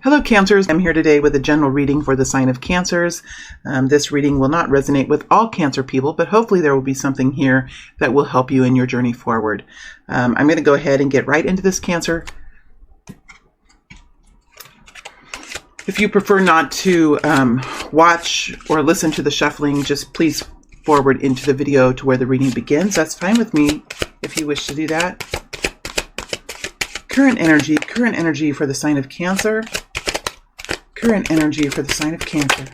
Hello Cancers, I'm here today with a general reading for the sign of Cancers. This reading will not resonate with all Cancer people, but hopefully there will be something here that will help you in your journey forward. I'm going to go ahead and get right into this, Cancer. If you prefer not to watch or listen to the shuffling, just please forward into the video to where the reading begins. That's fine with me if you wish to do that. Current energy for the sign of Cancer. Current energy for the sign of Cancer.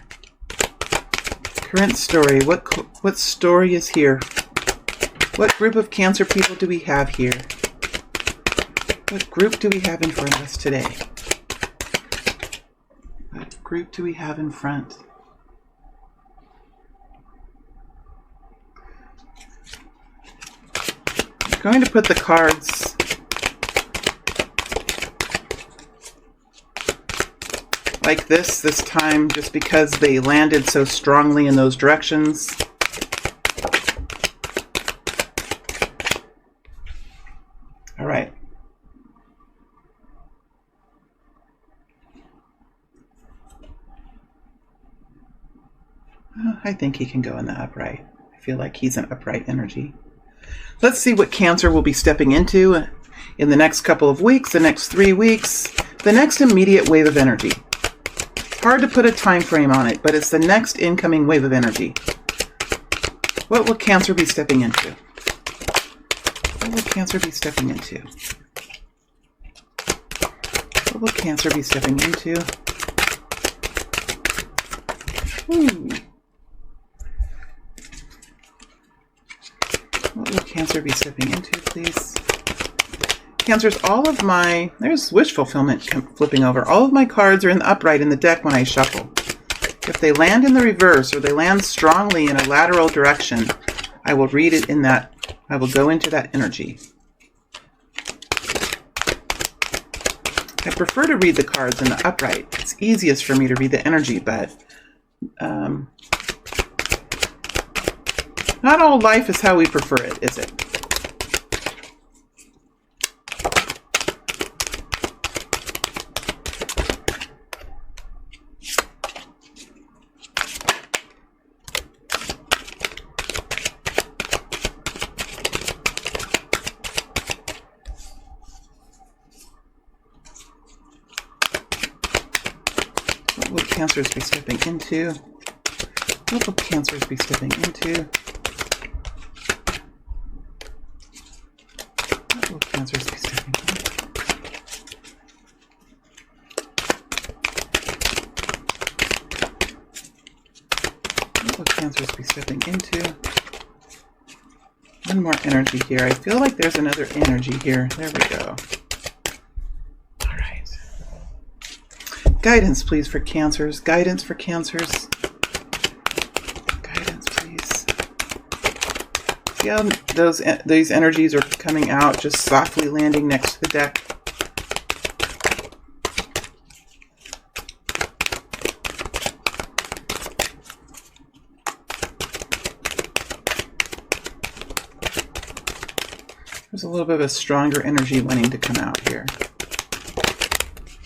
Current story. What story is here? What group of Cancer people do we have here? What group do we have in front of us today? What group do we have in front? I'm going to put the cards like this time, just because they landed so strongly in those directions. All right. I think he can go in the upright. I feel like he's an upright energy. Let's see what Cancer will be stepping into in the next couple of weeks, the next 3 weeks, the next immediate wave of energy. Hard to put a time frame on it, but it's the next incoming wave of energy. What will Cancer be stepping into? What will Cancer be stepping into? What will Cancer be stepping into? What will Cancer be stepping into, please? Cancers, there's wish fulfillment flipping over. All of my cards are in the upright in the deck when I shuffle. If they land in the reverse or they land strongly in a lateral direction, I will read it in that, I will go into that energy. I prefer to read the cards in the upright. It's easiest for me to read the energy, but not all life is how we prefer it, is it? What will Cancers be stepping into? What will Cancers be stepping into? What will Cancers be stepping into? What will Cancers be stepping into? One more energy here. I feel like there's another energy here. There we go. Guidance, please, for Cancers. Guidance for Cancers. Guidance, please. See how these energies are coming out, just softly landing next to the deck. There's a little bit of a stronger energy wanting to come out here.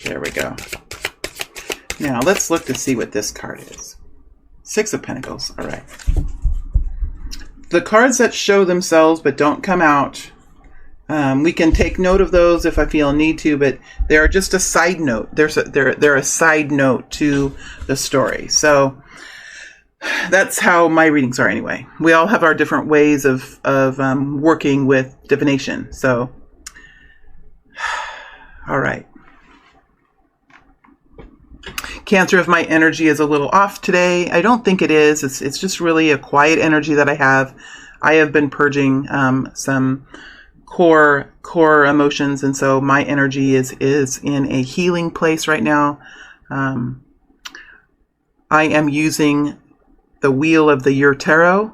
There we go. Now, let's look to see what this card is. Six of Pentacles. All right. The cards that show themselves but don't come out, we can take note of those if I feel a need to, but they are just a side note. They're a side note to the story. So that's how my readings are anyway. We all have our different ways of working with divination. So, all right. Cancer, if my energy is a little off today, I don't think it is. It's just really a quiet energy that I have. I have been purging some core emotions, and so my energy is in a healing place right now. I am using the Wheel of the Year Tarot.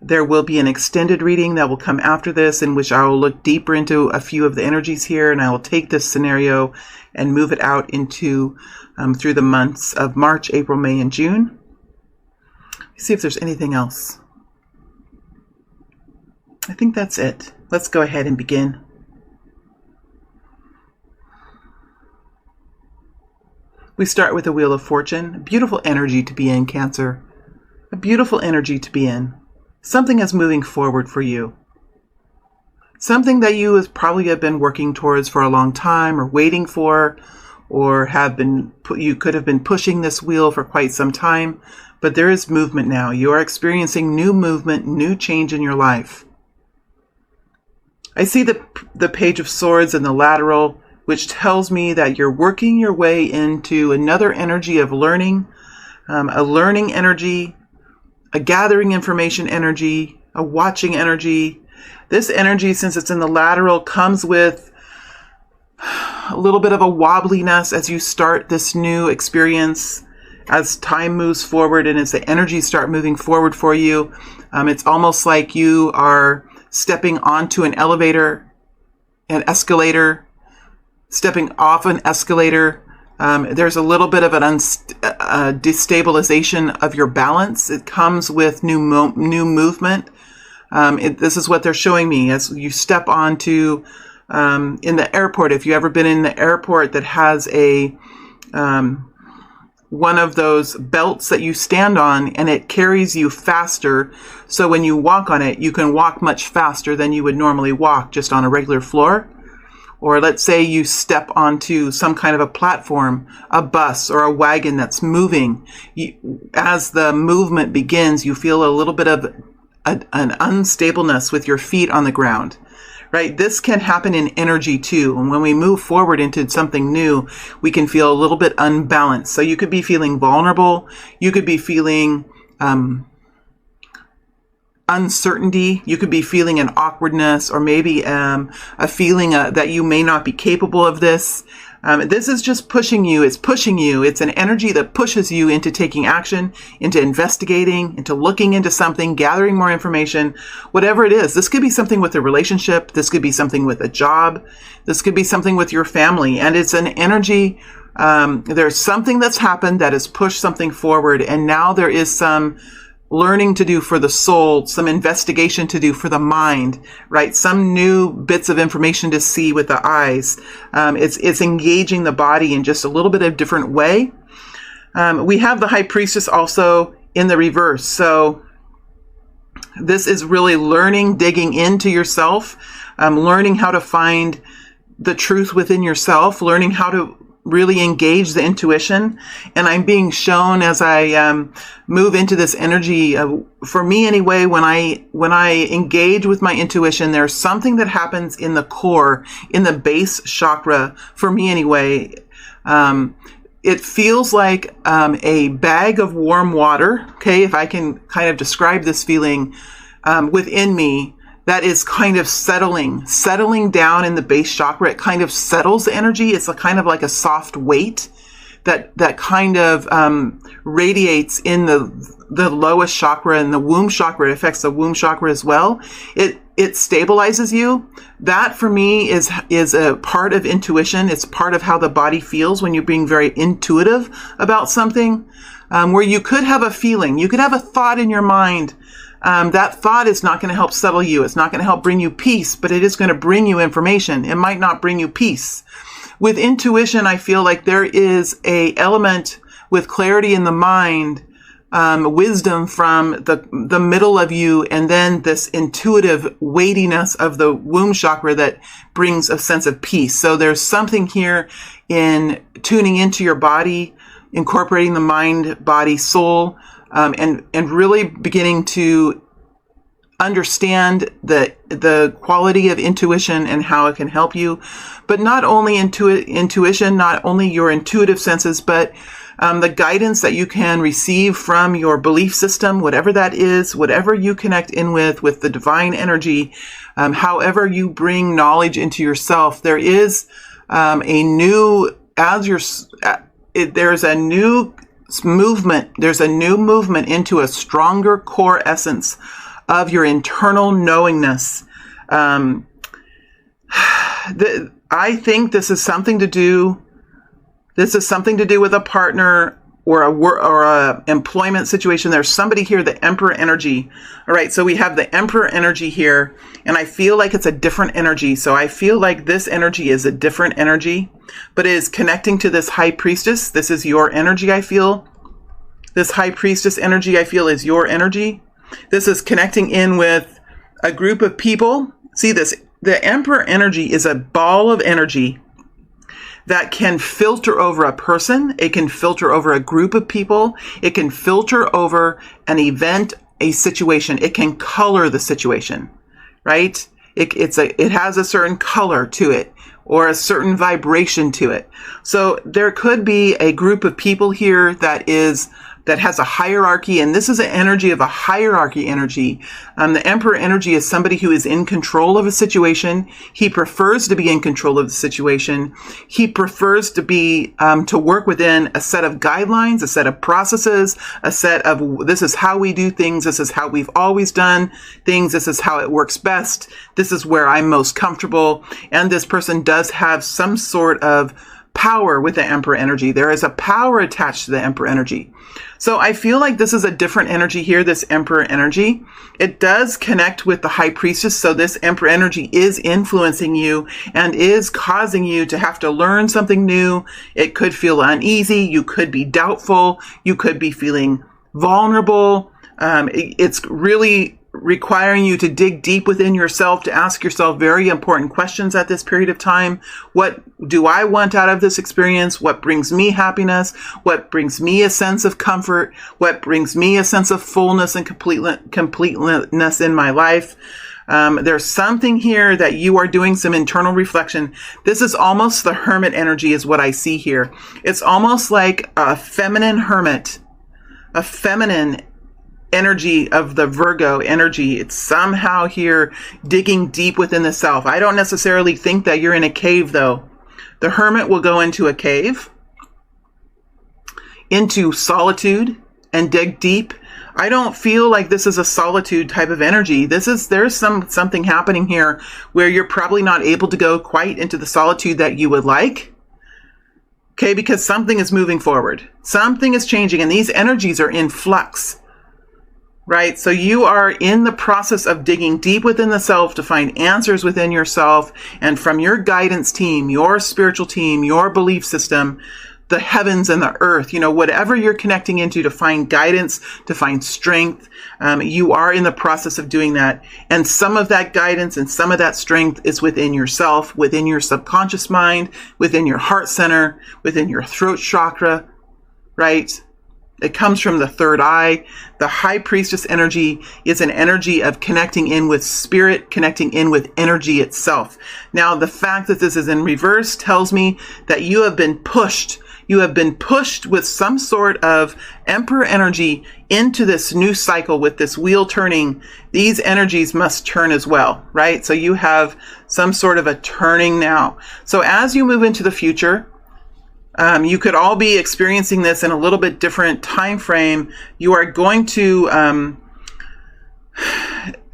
There will be an extended reading that will come after this, in which I will look deeper into a few of the energies here, and I will take this scenario and move it out into through the months of March, April, May, and June. Let's see if there's anything else. I think that's it. Let's go ahead and begin. We start with the Wheel of Fortune. A beautiful energy to be in, Cancer. A beautiful energy to be in. Something is moving forward for you. Something that you probably have been working towards for a long time or waiting for, or you could have been pushing this wheel for quite some time, but there is movement now. You are experiencing new movement, new change in your life. I see the Page of Swords in the lateral, which tells me that you're working your way into another energy of learning, a learning energy, a gathering information energy, a watching energy. This energy, since it's in the lateral, comes with a little bit of a wobbliness as you start this new experience, as time moves forward and as the energies start moving forward for you. It's almost like you are stepping onto an elevator, an escalator, stepping off an escalator. There's a little bit of an destabilization of your balance. It comes with new movement. This is what they're showing me as you step onto in the airport. If you've ever been in the airport that has a one of those belts that you stand on, and it carries you faster. So when you walk on it, you can walk much faster than you would normally walk just on a regular floor. Or let's say you step onto some kind of a platform, a bus or a wagon that's moving. As the movement begins, you feel a little bit of an unstableness with your feet on the ground, right? This can happen in energy too. And when we move forward into something new, we can feel a little bit unbalanced. So you could be feeling vulnerable. You could be feeling uncertainty. You could be feeling an awkwardness, or maybe a feeling that you may not be capable of this. This is just pushing you. It's pushing you. It's an energy that pushes you into taking action, into investigating, into looking into something, gathering more information, whatever it is. This could be something with a relationship. This could be something with a job. This could be something with your family. And it's an energy. There's something that's happened that has pushed something forward. And now there is some learning to do for the soul, some investigation to do for the mind, right? Some new bits of information to see with the eyes. It's engaging the body in just a little bit of different way. We have the High Priestess also in the reverse. So this is really learning, digging into yourself, learning how to find the truth within yourself, learning how to really engage the intuition. And I'm being shown as I move into this energy, for me anyway, when I engage with my intuition, there's something that happens in the core, in the base chakra, for me anyway. It feels like a bag of warm water, okay, if I can kind of describe this feeling within me, that is kind of settling down in the base chakra. It kind of settles the energy. It's a kind of like a soft weight that kind of radiates in the lowest chakra and the womb chakra. It affects the womb chakra as well. It stabilizes you. That for me is a part of intuition. It's part of how the body feels when you're being very intuitive about something, where you could have a feeling, you could have a thought in your mind. That thought is not going to help settle you. It's not going to help bring you peace, but it is going to bring you information. It might not bring you peace. With intuition, I feel like there is a element with clarity in the mind, wisdom from the middle of you, and then this intuitive weightiness of the womb chakra that brings a sense of peace. So there's something here in tuning into your body, incorporating the mind, body, soul, and really beginning to understand the quality of intuition and how it can help you. But not only intuition, not only your intuitive senses, but the guidance that you can receive from your belief system, whatever that is, whatever you connect in with the divine energy, however you bring knowledge into yourself. There is there's a new movement into a stronger core essence of your internal knowingness. I think this is something to do with a partner or a employment situation. There's somebody here, the Emperor energy. All right, so we have the Emperor energy here, and I feel like it's a different energy. So I feel like this energy is a different energy, but it is connecting to this High Priestess. This is your energy, I feel. This High Priestess energy, I feel, is your energy. This is connecting in with a group of people. See this, the Emperor energy is a ball of energy that can filter over a person. It can filter over a group of people. It can filter over an event, a situation. It can color the situation, right? It has a certain color to it or a certain vibration to it. So there could be a group of people here that has a hierarchy, and this is an energy of a hierarchy energy. The Emperor energy is somebody who is in control of a situation. He prefers to be in control of the situation. He prefers to be to work within a set of guidelines, a set of processes, a set of this is how we do things. This is how we've always done things. This is how it works best. This is where I'm most comfortable. And this person does have some sort of power with the Emperor energy. There is a power attached to the Emperor energy. So I feel like this is a different energy here, this Emperor energy. It does connect with the High Priestess. So this Emperor energy is influencing you and is causing you to have to learn something new. It could feel uneasy. You could be doubtful. You could be feeling vulnerable. It's really requiring you to dig deep within yourself, to ask yourself very important questions at this period of time. What do I want out of this experience? What brings me happiness? What brings me a sense of comfort? What brings me a sense of fullness and completeness in my life? There's something here that you are doing some internal reflection. This is almost the Hermit energy is what I see here. It's almost like a feminine hermit, a feminine energy of the Virgo energy. It's somehow here digging deep within the self. I don't necessarily think that you're in a cave though. The Hermit will go into a cave, into solitude, and dig deep. I don't feel like this is a solitude type of energy. There's something happening here where you're probably not able to go quite into the solitude that you would like. Okay, because something is moving forward. Something is changing, and these energies are in flux. Right? So you are in the process of digging deep within the self to find answers within yourself, and from your guidance team, your spiritual team, your belief system, the heavens and the earth, whatever you're connecting into to find guidance, to find strength, you are in the process of doing that. And some of that guidance and some of that strength is within yourself, within your subconscious mind, within your heart center, within your throat chakra, right? It comes from the third eye. The High Priestess energy is an energy of connecting in with spirit, connecting in with energy itself. Now, the fact that this is in reverse tells me that you have been pushed. You have been pushed with some sort of Emperor energy into this new cycle with this wheel turning. These energies must turn as well, right? So you have some sort of a turning now. So as you move into the future, you could all be experiencing this in a little bit different time frame. You are going to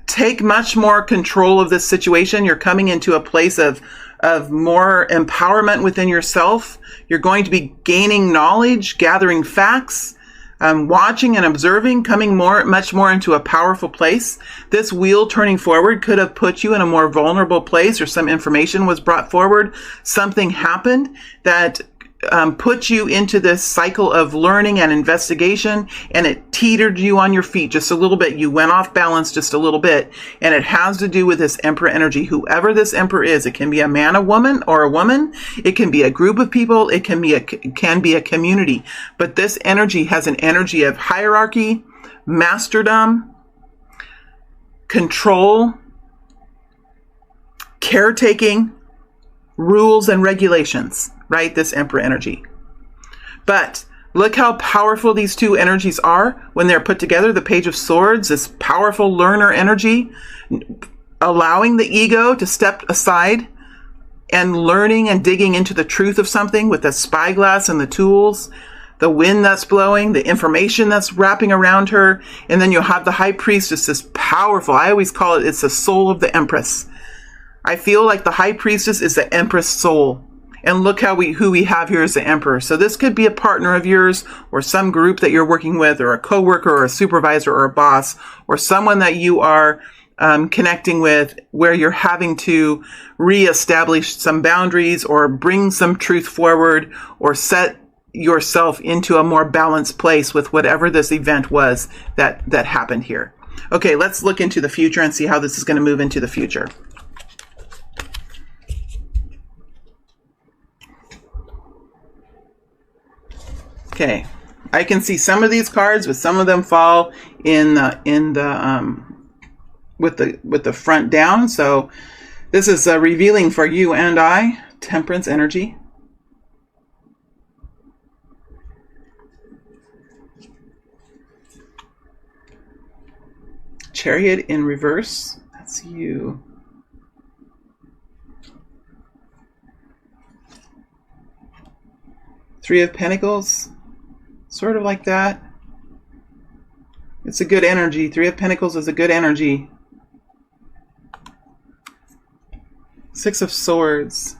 take much more control of this situation. You're coming into a place of more empowerment within yourself. You're going to be gaining knowledge, gathering facts, watching and observing, coming much more into a powerful place. This wheel turning forward could have put you in a more vulnerable place, or some information was brought forward. Something happened that put you into this cycle of learning and investigation, and it teetered you on your feet just a little bit. You went off balance just a little bit, and it has to do with this Emperor energy. Whoever this Emperor is, it can be a man, a woman, or a woman. It can be a group of people. It can be a community. But this energy has an energy of hierarchy, masterdom, control, caretaking, rules and regulations. Right? This Emperor energy. But look how powerful these two energies are when they're put together. The Page of Swords, this powerful learner energy, allowing the ego to step aside and learning and digging into the truth of something with the spyglass and the tools, the wind that's blowing, the information that's wrapping around her. And then you'll have the High Priestess, this powerful, I always call it's the soul of the Empress. I feel like the High Priestess is the Empress soul. And look who we have here as the Emperor. So this could be a partner of yours, or some group that you're working with, or a coworker, or a supervisor, or a boss, or someone that you are connecting with, where you're having to reestablish some boundaries or bring some truth forward or set yourself into a more balanced place with whatever this event was that happened here. Okay, let's look into the future and see how this is going to move into the future. Okay, I can see some of these cards, but some of them fall with the front down. So this is revealing for you and I, Temperance energy. Chariot in reverse, that's you. Three of Pentacles, sort of like that. It's a good energy. Three of Pentacles is a good energy. Six of Swords.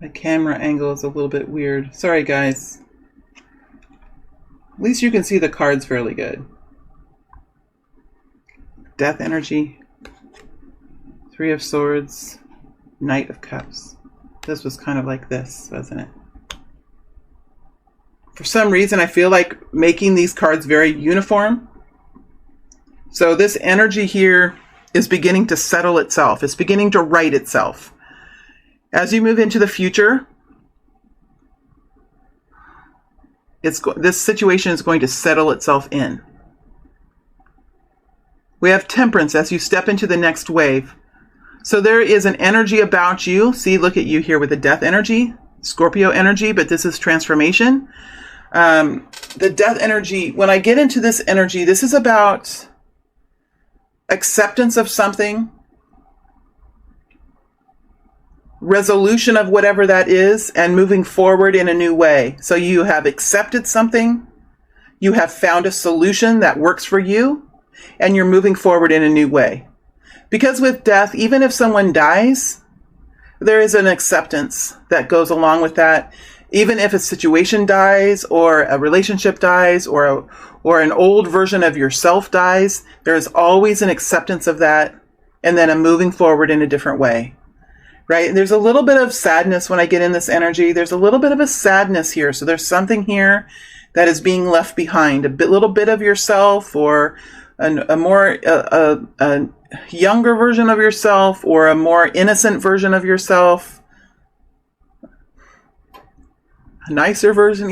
My camera angle is a little bit weird. Sorry, guys. At least you can see the cards fairly good. Death energy. Three of Swords. Knight of Cups. This was kind of like this, wasn't it? For some reason, I feel like making these cards very uniform. So this energy here is beginning to settle itself. It's beginning to right itself. As you move into the future, this situation is going to settle itself in. We have Temperance as you step into the next wave. So there is an energy about you. See, look at you here with the Death energy, Scorpio energy, but this is transformation. The Death energy, when I get into this energy, this is about acceptance of something, resolution of whatever that is, and moving forward in a new way. So you have accepted something, you have found a solution that works for you, and you're moving forward in a new way. Because with death, even if someone dies, there is an acceptance that goes along with that. Even if a situation dies, or a relationship dies, or an old version of yourself dies, there is always an acceptance of that, and then a moving forward in a different way. Right? There's a little bit of sadness when I get in this energy. There's a little bit of a sadness here. So there's something here that is being left behind. Little bit of yourself, or a younger version of yourself, or a more innocent version of yourself. A nicer version,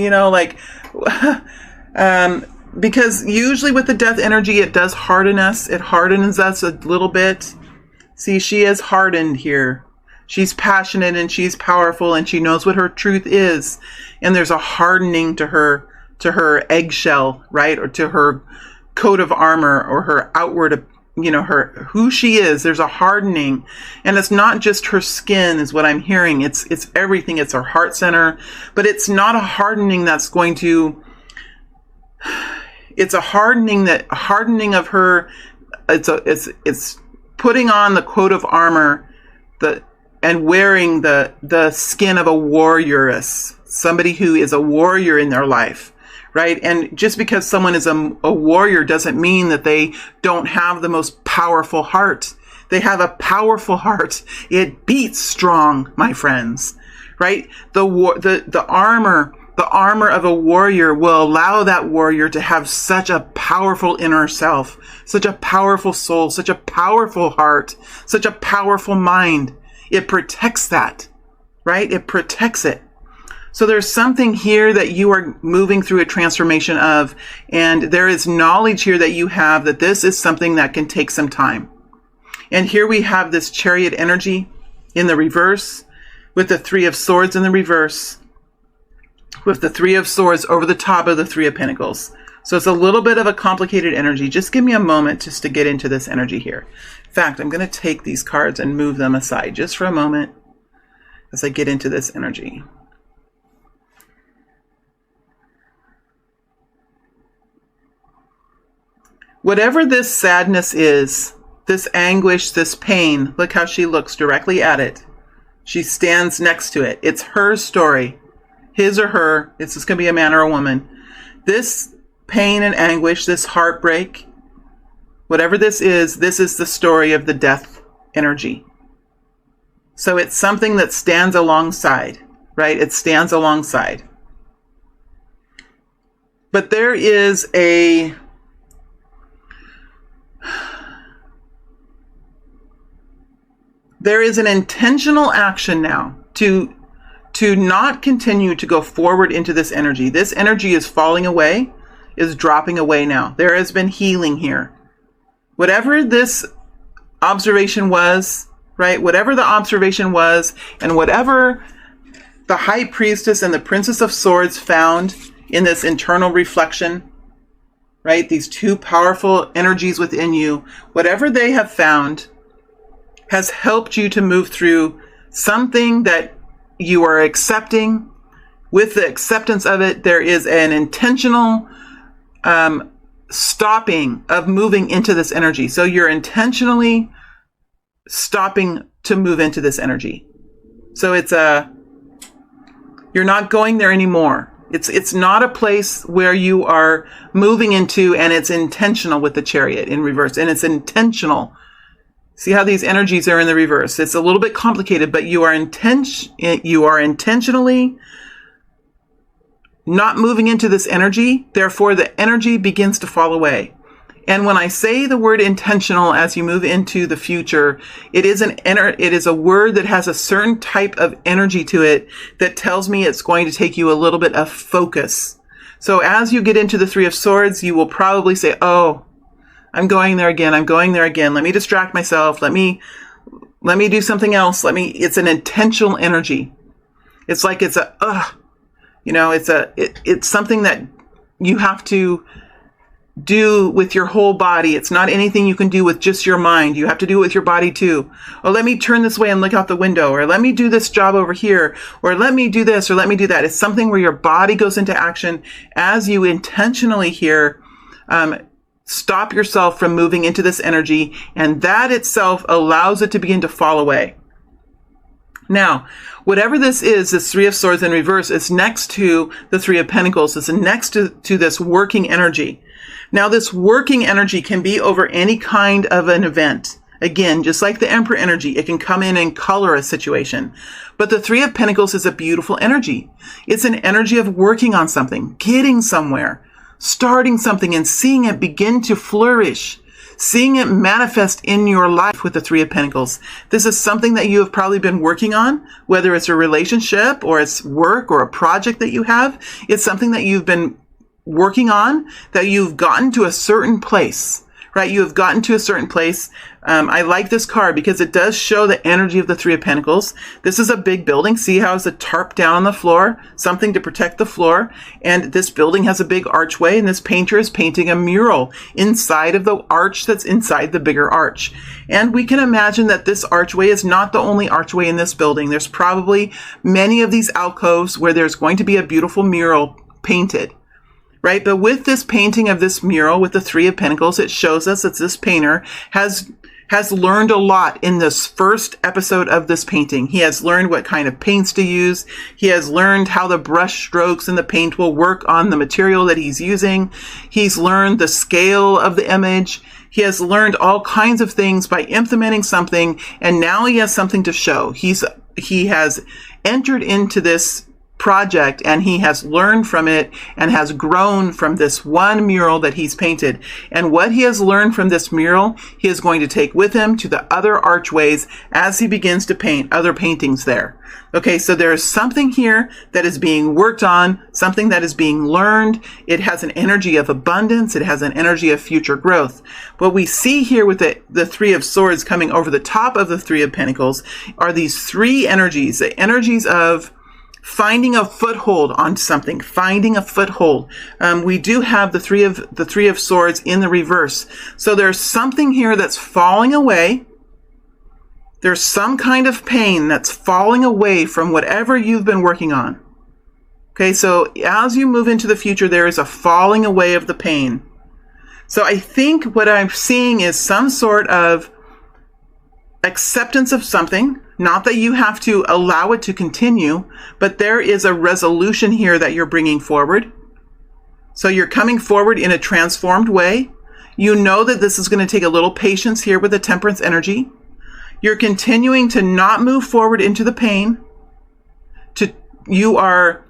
because usually with the Death energy, it does harden us. It hardens us a little bit. See, she is hardened here. She's passionate and she's powerful and she knows what her truth is. And there's a hardening to her eggshell, right? Or to her coat of armor, or her outward, who she is. There's a hardening. And it's not just her skin is what I'm hearing. It's everything. It's her heart center. But it's not a hardening that's going to, it's a hardening of her. It's putting on the coat of armor, and wearing the skin of a warrioress, somebody who is a warrior in their life, right? And just because someone is a warrior doesn't mean that they don't have the most powerful heart. They have a powerful heart. It beats strong, my friends, right? The armor of a warrior will allow that warrior to have such a powerful inner self, such a powerful soul, such a powerful heart, such a powerful mind. It protects that, right? It protects it. So there's something here that you are moving through a transformation of, and there is knowledge here that you have that this is something that can take some time. And here we have this Chariot energy in the reverse, with the Three of Swords in the reverse, with the Three of Swords over the top of the Three of Pentacles. So it's a little bit of a complicated energy. Just give me a moment just to get into this energy here. In fact, I'm going to take these cards and move them aside just for a moment as I get into this energy. Whatever this sadness is, this anguish, this pain, look how she looks directly at it. She stands next to it. It's her story, his or her. It's just going to be a man or a woman. This pain and anguish, this heartbreak, whatever this is the story of the death energy. So it's something that stands alongside, right? It stands alongside. But there is an intentional action now to not continue to go forward into this energy. This energy is falling away, is dropping away now. There has been healing here. Whatever this observation was, right? Whatever the observation was, and whatever the High Priestess and the Princess of Swords found in this internal reflection, right? These two powerful energies within you, whatever they have found has helped you to move through something that you are accepting. With the acceptance of it, there is an intentional stopping of moving into this energy. So you're intentionally stopping to move into this energy. So you're not going there anymore. It's not a place where you are moving into, and it's intentional with the Chariot in reverse, and it's intentional. See how these energies are in the reverse. It's a little bit complicated, but you are intentionally not moving into this energy. Therefore, the energy begins to fall away. And when I say the word intentional as you move into the future, it is a word that has a certain type of energy to it that tells me it's going to take you a little bit of focus. So as you get into the Three of Swords, you will probably say, oh, I'm going there again. Let me distract myself. Let me do something else. It's an intentional energy. It's like it's something that you have to do with your whole body. It's not anything you can do with just your mind. You have to do it with your body too. Oh, let me turn this way and look out the window, or let me do this job over here, or let me do this, or let me do that. It's something where your body goes into action as you intentionally here stop yourself from moving into this energy, and that itself allows it to begin to fall away. Now, whatever this is, this Three of Swords in reverse, is next to the Three of Pentacles. It's next to this working energy. Now, this working energy can be over any kind of an event. Again, just like the Emperor energy, it can come in and color a situation. But the Three of Pentacles is a beautiful energy. It's an energy of working on something, getting somewhere, starting something, and seeing it begin to flourish, seeing it manifest in your life with the Three of Pentacles. This is something that you have probably been working on, whether it's a relationship or it's work or a project that you have. It's something that you've been working on, that you've gotten to a certain place, right? You have gotten to a certain place. I like this card because it does show the energy of the Three of Pentacles. This is a big building. See how it's a tarp down on the floor, something to protect the floor. And this building has a big archway, and this painter is painting a mural inside of the arch that's inside the bigger arch. And we can imagine that this archway is not the only archway in this building. There's probably many of these alcoves where there's going to be a beautiful mural painted. Right? But with this painting of this mural with the Three of Pentacles, it shows us that this painter has learned a lot in this first episode of this painting. He has learned what kind of paints to use. He has learned how the brush strokes and the paint will work on the material that he's using. He's learned the scale of the image. He has learned all kinds of things by implementing something, and now he has something to show. He has entered into this project, and he has learned from it and has grown from this one mural that he's painted. And what he has learned from this mural, he is going to take with him to the other archways as he begins to paint other paintings there. Okay, so there is something here that is being worked on, something that is being learned. It has an energy of abundance. It has an energy of future growth. What we see here with the Three of Swords coming over the top of the Three of Pentacles are these three energies, the energies of finding a foothold on something, finding a foothold. We do have the Three of Swords in the reverse. So there's something here that's falling away. There's some kind of pain that's falling away from whatever you've been working on. Okay, so as you move into the future, there is a falling away of the pain. So I think what I'm seeing is some sort of acceptance of something, not that you have to allow it to continue, but there is a resolution here that you're bringing forward. So you're coming forward in a transformed way. You know that this is going to take a little patience here with the temperance energy. You're continuing to not move forward into the pain. You are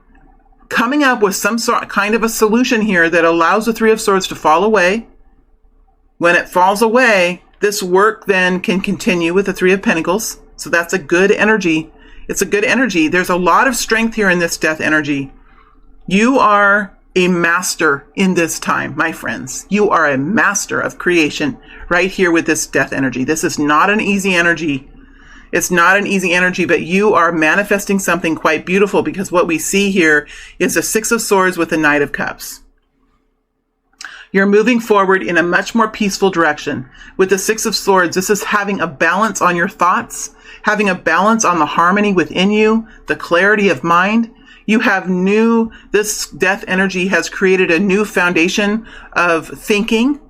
coming up with some sort kind of a solution here that allows the Three of Swords to fall away. When it falls away, this work then can continue with the Three of Pentacles. So that's a good energy. It's a good energy. There's a lot of strength here in this death energy. You are a master in this time, my friends. You are a master of creation right here with this death energy. This is not an easy energy. It's not an easy energy, but you are manifesting something quite beautiful, because what we see here is the Six of Swords with the Knight of Cups. You're moving forward in a much more peaceful direction. With the Six of Swords, this is having a balance on your thoughts, having a balance on the harmony within you, the clarity of mind. You have this death energy has created a new foundation of thinking.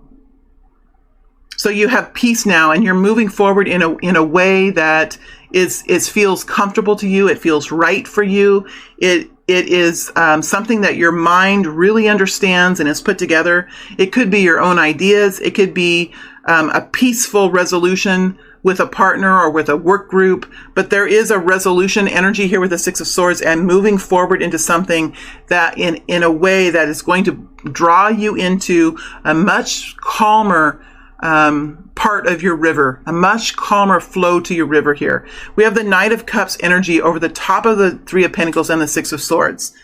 So you have peace now, and you're moving forward in a way that feels comfortable to you. It feels right for you. It is something that your mind really understands and is put together. It could be your own ideas. It could be a peaceful resolution with a partner or with a work group. But there is a resolution energy here with the Six of Swords, and moving forward into something that in a way that is going to draw you into a much calmer part of your river, a much calmer flow to your river here. We have the Knight of Cups energy over the top of the Three of Pentacles and the Six of Swords.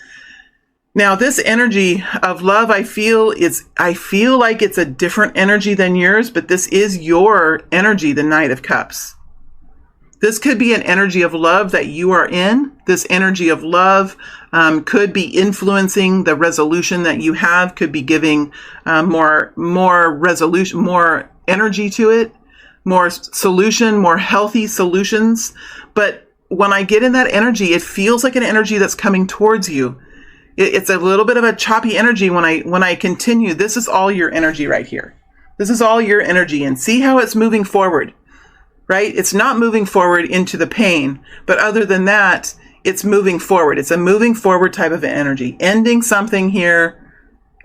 Now, this energy of love, I feel like it's a different energy than yours, but this is your energy, the Knight of Cups. This could be an energy of love that you are in. This energy of love could be influencing the resolution that you have, could be giving more resolution, more energy to it, more solution, more healthy solutions. But when I get in that energy, it feels like an energy that's coming towards you. It's a little bit of a choppy energy when I continue. This is all your energy right here. This is all your energy, and see how it's moving forward. Right? It's not moving forward into the pain, but other than that, it's moving forward. It's a moving forward type of energy, ending something here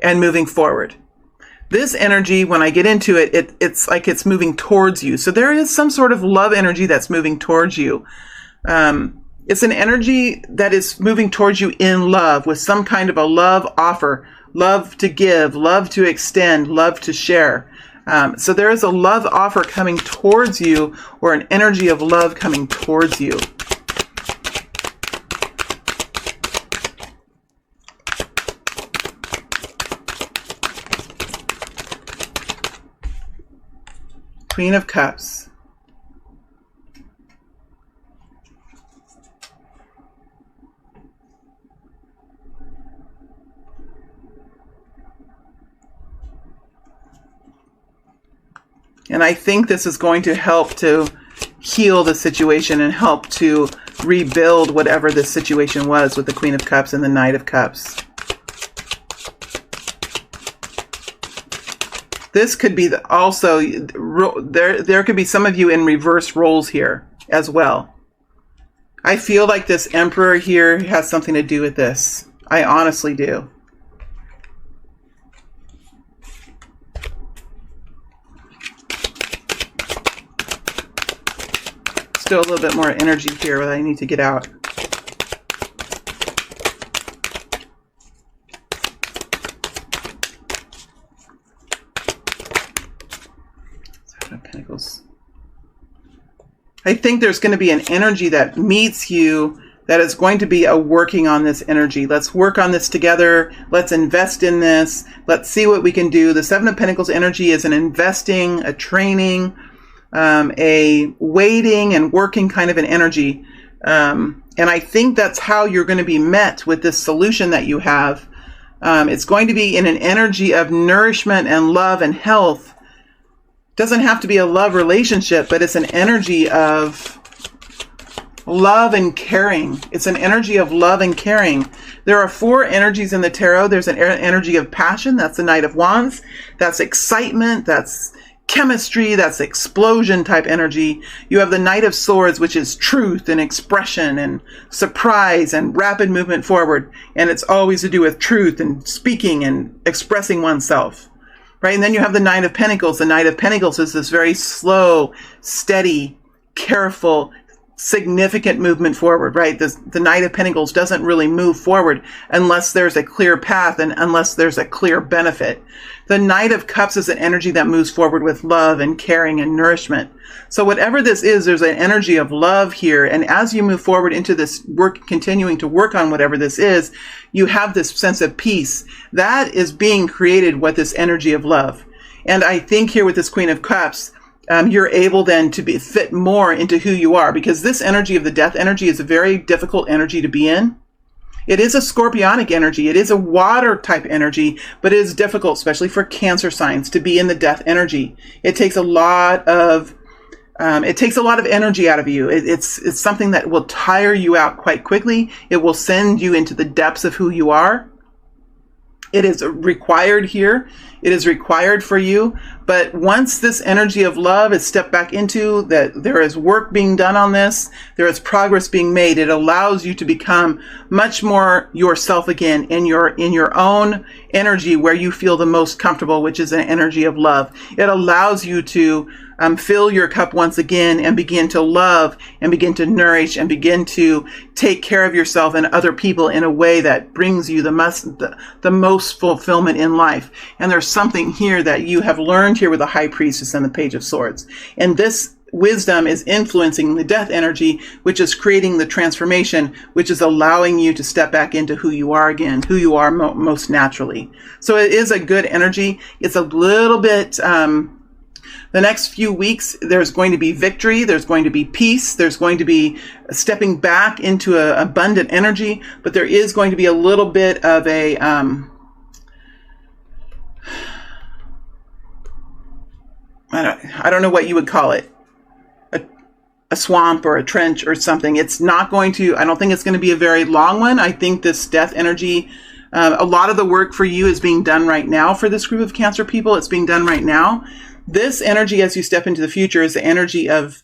and moving forward. This energy, when I get into it, it's like it's moving towards you. So there is some sort of love energy that's moving towards you. It's an energy that is moving towards you in love, with some kind of a love offer, love to give, love to extend, love to share. So there is a love offer coming towards you, or an energy of love coming towards you. Queen of Cups. And I think this is going to help to heal the situation and help to rebuild whatever this situation was with the Queen of Cups and the Knight of Cups. This could be also, there could be some of you in reverse roles here as well. I feel like this Emperor here has something to do with this. I honestly do. Still a little bit more energy here that I need to get out. Seven of Pentacles. I think there's going to be an energy that meets you that is going to be a working on this energy. Let's work on this together. Let's invest in this. Let's see what we can do. The Seven of Pentacles energy is an investing, a training, a waiting and working kind of an energy. And I think that's how you're going to be met with this solution that you have. It's going to be in an energy of nourishment and love and health. It doesn't have to be a love relationship, but it's an energy of love and caring. It's an energy of love and caring. There are 4 energies in the tarot. There's an energy of passion. That's the Knight of Wands. That's excitement. That's chemistry. That's explosion type energy. You have the Knight of Swords, which is truth and expression and surprise and rapid movement forward. And it's always to do with truth and speaking and expressing oneself. Right? And then you have the Knight of Pentacles. The Knight of Pentacles is this very slow, steady, careful, significant movement forward, right? The Knight of Pentacles doesn't really move forward unless there's a clear path and unless there's a clear benefit. The Knight of Cups is an energy that moves forward with love and caring and nourishment. So whatever this is, there's an energy of love here. And as you move forward into this work, continuing to work on whatever this is, you have this sense of peace. That is being created with this energy of love. And I think here with this Queen of Cups, you're able then to fit more into who you are, because this energy of the death energy is a very difficult energy to be in. It is a scorpionic energy. It is a water type energy, but it is difficult, especially for Cancer signs, to be in the death energy. It takes a lot of energy out of you. It's something that will tire you out quite quickly. It will send you into the depths of who you are. It is required here. It is required for you. But once this energy of love is stepped back into, that there is work being done on this, there is progress being made, it allows you to become much more yourself again in your own energy where you feel the most comfortable, which is an energy of love. It allows you to fill your cup once again and begin to love and begin to nourish and begin to take care of yourself and other people in a way that brings you the most fulfillment in life. And there's something here that you have learned here with the High Priestess and the Page of Swords. And this wisdom is influencing the death energy, which is creating the transformation, which is allowing you to step back into who you are again, who you are most naturally. So it is a good energy. It's a little bit... the next few weeks, there's going to be victory, there's going to be peace, there's going to be stepping back into an abundant energy, but there is going to be a little bit of a, I don't know what you would call it, a swamp or a trench or something. It's not going to, I don't think it's going to be a very long one. I think this death energy, a lot of the work for you is being done right now for this group of Cancer people. It's being done right now. This energy, as you step into the future, is the energy of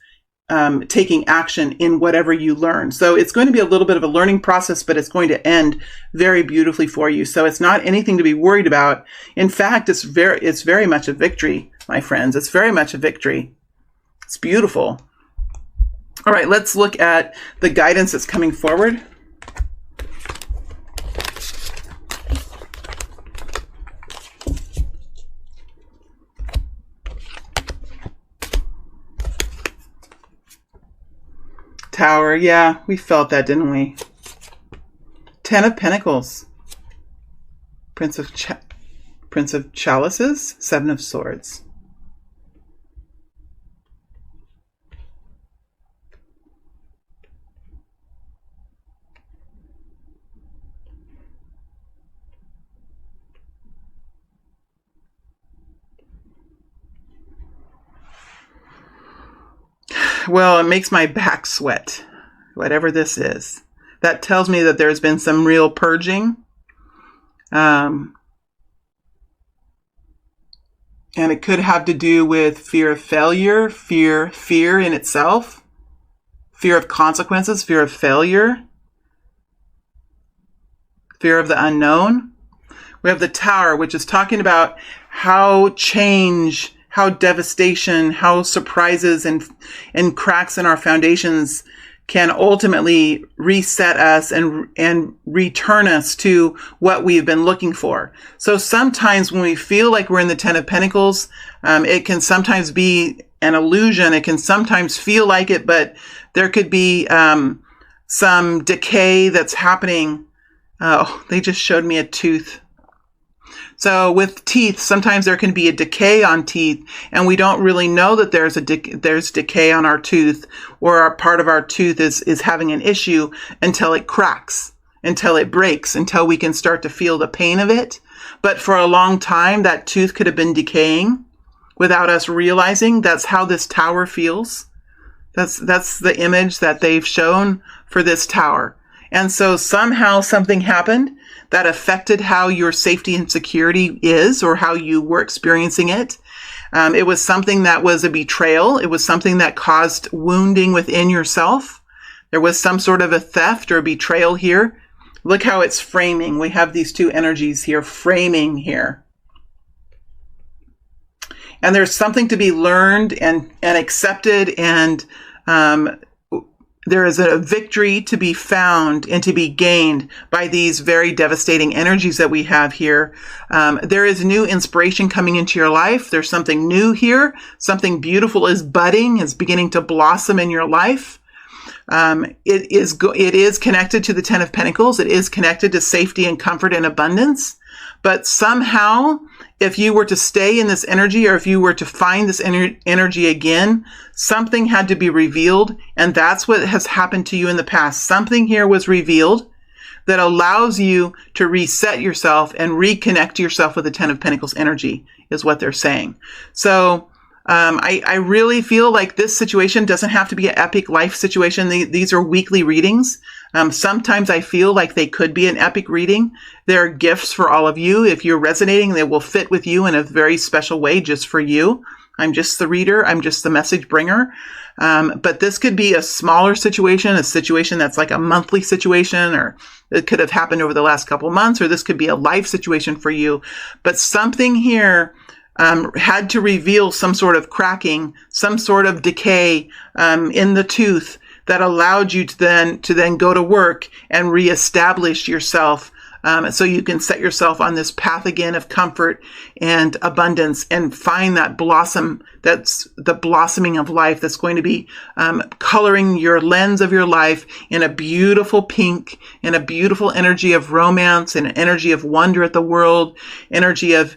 taking action in whatever you learn. So it's going to be a little bit of a learning process, but it's going to end very beautifully for you. So it's not anything to be worried about. In fact, it's very much a victory, my friends. It's very much a victory. It's beautiful. All right, let's look at the guidance that's coming forward. Tower, yeah, we felt that, didn't we? 10 of Pentacles. Prince of Chalices, 7 of Swords. Well, it makes my back sweat, whatever this is. That tells me that there's been some real purging. And it could have to do with fear of failure, fear in itself, fear of consequences, fear of failure, fear of the unknown. We have the Tower, which is talking about how change, how devastation, how surprises and cracks in our foundations can ultimately reset us and return us to what we've been looking for. So sometimes when we feel like we're in the 10 of Pentacles, it can sometimes be an illusion. It can sometimes feel like it, but there could be some decay that's happening. Oh, they just showed me a tooth. So with teeth, sometimes there can be a decay on teeth, and we don't really know that there's decay on our tooth, or our part of our tooth is having an issue until it cracks, until it breaks, until we can start to feel the pain of it. But for a long time, that tooth could have been decaying without us realizing. That's how this Tower feels. That's the image that they've shown for this Tower. And so somehow something happened that affected how your safety and security is, or how you were experiencing it. It was something that was a betrayal. It was something that caused wounding within yourself. There was some sort of a theft or betrayal here. Look how it's framing. We have these two energies here framing here. And there's something to be learned and accepted, and there is a victory to be found and to be gained by these very devastating energies that we have here. There is new inspiration coming into your life. There's something new here. Something beautiful is budding, is beginning to blossom in your life. It is connected to the Ten of Pentacles. It is connected to safety and comfort and abundance. But somehow, if you were to stay in this energy, or if you were to find this energy again, something had to be revealed. And that's what has happened to you in the past. Something here was revealed that allows you to reset yourself and reconnect yourself with the Ten of Pentacles energy, is what they're saying. So I really feel like this situation doesn't have to be an epic life situation. These are weekly readings. Sometimes I feel like they could be an epic reading. There are gifts for all of you. If you're resonating, they will fit with you in a very special way just for you. I'm just the reader. I'm just the message bringer. But this could be a smaller situation, a situation that's like a monthly situation, or it could have happened over the last couple months, or this could be a life situation for you. But something here had to reveal some sort of cracking, some sort of decay in the tooth that allowed you to then go to work and reestablish yourself, so you can set yourself on this path again of comfort and abundance, and find that blossom, that's the blossoming of life, that's going to be coloring your lens of your life in a beautiful pink, in a beautiful energy of romance, and an energy of wonder at the world, energy of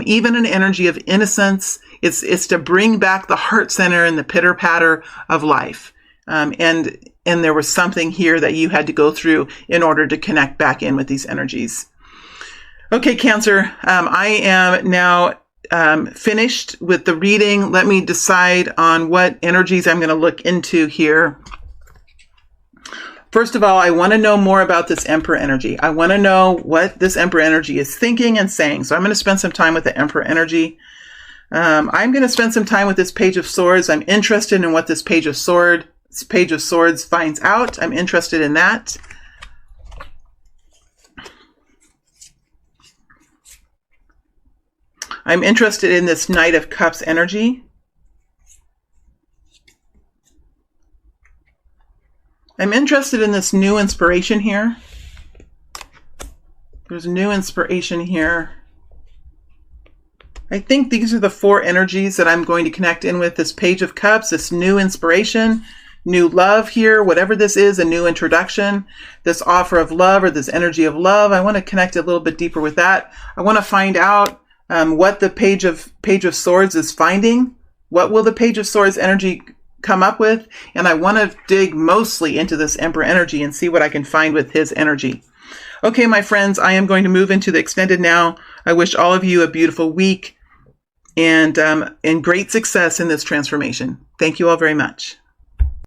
even an energy of innocence. It's to bring back the heart center and the pitter patter of life. And there was something here that you had to go through in order to connect back in with these energies. Okay, Cancer, I am now finished with the reading. Let me decide on what energies I'm going to look into here. First of all, I want to know more about this Emperor energy. I want to know what this Emperor energy is thinking and saying. So I'm going to spend some time with the Emperor energy. I'm going to spend some time with this Page of Swords. I'm interested in what this Page of Swords finds out. I'm interested in that. I'm interested in this Knight of Cups energy. I'm interested in this new inspiration here. There's new inspiration here. I think these are the four energies that I'm going to connect in with. This Page of Cups, this new inspiration, new love here, whatever this is, a new introduction, this offer of love, or this energy of love. I want to connect a little bit deeper with that. I want to find out what the Page of Swords is finding. What will the Page of Swords energy come up with? And I want to dig mostly into this Emperor energy and see what I can find with his energy. Okay, my friends, I am going to move into the extended now. I wish all of you a beautiful week and great success in this transformation. Thank you all very much.